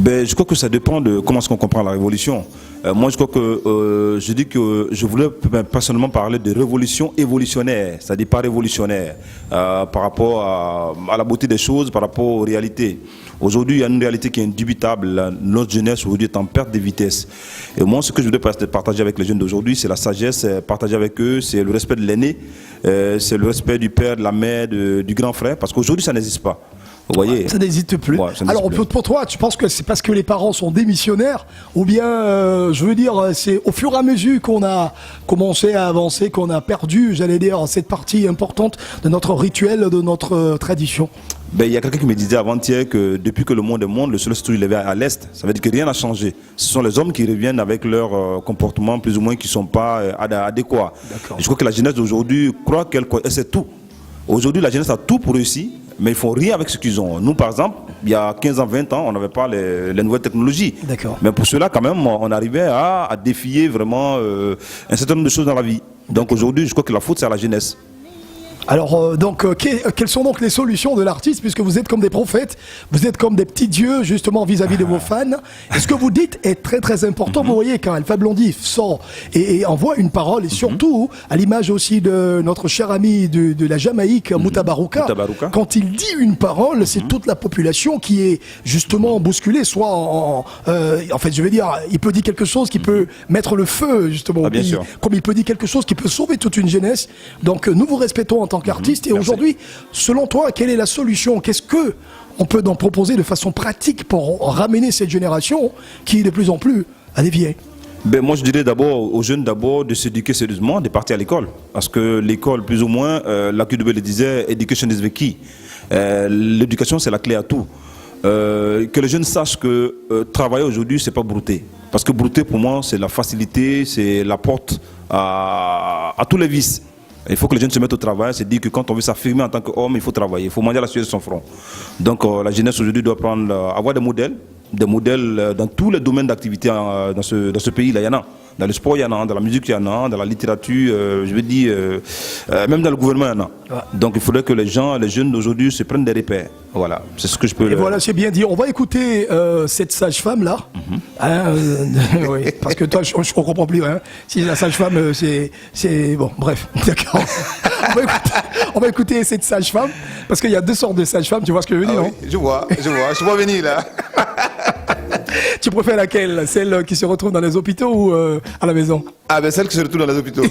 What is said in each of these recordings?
Je crois que ça dépend de comment est-ce qu'on comprend la révolution. Moi, je crois que je dis que je voulais personnellement parler de révolution évolutionnaire, c'est-à-dire pas révolutionnaire, par rapport à la beauté des choses, par rapport aux réalités. Aujourd'hui, il y a une réalité qui est indubitable. Notre jeunesse aujourd'hui est en perte de vitesse. Et moi, ce que je voudrais partager avec les jeunes d'aujourd'hui, c'est la sagesse, partager avec eux, c'est le respect de l'aîné, c'est le respect du père, de la mère, du grand frère, parce qu'aujourd'hui, ça n'existe pas. Vous voyez, ça n'hésite plus. Ouais, alors pour toi, tu penses que c'est parce que les parents sont démissionnaires ou bien, je veux dire, c'est au fur et à mesure qu'on a commencé à avancer, qu'on a perdu, j'allais dire, cette partie importante de notre rituel, de notre tradition? Il y a quelqu'un qui me disait avant-hier que depuis que le monde est monde, le soleil se trouve levé à l'est. Ça veut dire que rien n'a changé. Ce sont les hommes qui reviennent avec leur comportement plus ou moins qui ne sont pas adéquats. Je crois que la jeunesse d'aujourd'hui croit qu'elle sait tout. Aujourd'hui, la jeunesse a tout pour réussir, mais ils ne font rien avec ce qu'ils ont. Nous, par exemple, il y a 15 ans, 20 ans, on n'avait pas les nouvelles technologies. Mais pour cela, quand même, on arrivait à défier vraiment un certain nombre de choses dans la vie. Donc aujourd'hui, je crois que la faute, c'est à la jeunesse. Alors, quelles sont donc les solutions de l'artiste, puisque vous êtes comme des prophètes, vous êtes comme des petits dieux, justement, vis-à-vis de vos fans. Et ce que vous dites est très, très important. Vous voyez, quand Alpha Blondy sort et envoie une parole, et surtout, à l'image aussi de notre cher ami de la Jamaïque, Mutabaruka, quand il dit une parole, c'est toute la population qui est justement bousculée, soit en fait, je veux dire, il peut dire quelque chose qui peut mettre le feu, justement, au pays, comme il peut dire quelque chose qui peut sauver toute une jeunesse. Donc, nous vous respectons en tant qu'artiste. Et aujourd'hui, selon toi, quelle est la solution? Qu'est-ce que on peut donc proposer de façon pratique pour ramener cette génération qui est de plus en plus à dévier? Moi, je dirais d'abord aux jeunes de s'éduquer sérieusement, de partir à l'école. Parce que l'école, plus ou moins, la QDB le disait, education is the key. L'éducation, c'est la clé à tout. Que les jeunes sachent que travailler aujourd'hui, c'est pas brouter. Parce que brouter, pour moi, c'est la facilité, c'est la porte à tous les vices. Il faut que les jeunes se mettent au travail, c'est dire que quand on veut s'affirmer en tant qu'homme, il faut travailler, il faut manger la sueur de son front. Donc la jeunesse aujourd'hui doit avoir des modèles dans tous les domaines d'activité dans ce pays-là, il y en a. Dans le sport, il y en a, dans la musique, il y en a, dans la littérature, je veux dire, même dans le gouvernement, il y en a. Donc il faudrait que les jeunes d'aujourd'hui se prennent des repères. Voilà, c'est ce que je peux... Et voilà, c'est bien dit. On va écouter cette sage-femme-là. Oui, parce que toi, je ne comprends plus. Hein. Si la sage-femme, c'est... Bon, bref, d'accord. On va écouter cette sage-femme, parce qu'il y a deux sortes de sage-femmes, tu vois ce que je veux dire, non? Oui, je vois venir là. Tu préfères laquelle? Celle qui se retrouve dans les hôpitaux ou à la maison? Celle qui se retrouve dans les hôpitaux.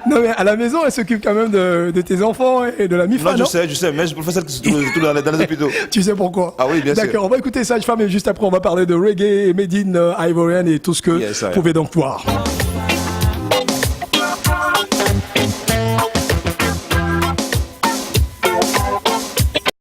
Non mais à la maison, elle s'occupe quand même de tes enfants et de la MIFA, non? Je sais, mais je préfère celle qui se trouve dans les hôpitaux. Tu sais pourquoi? Ah oui, bien sûr. D'accord, on va écouter Sage-Femme et juste après on va parler de reggae, made in Ivorian et tout ce que vous pouvez donc voir.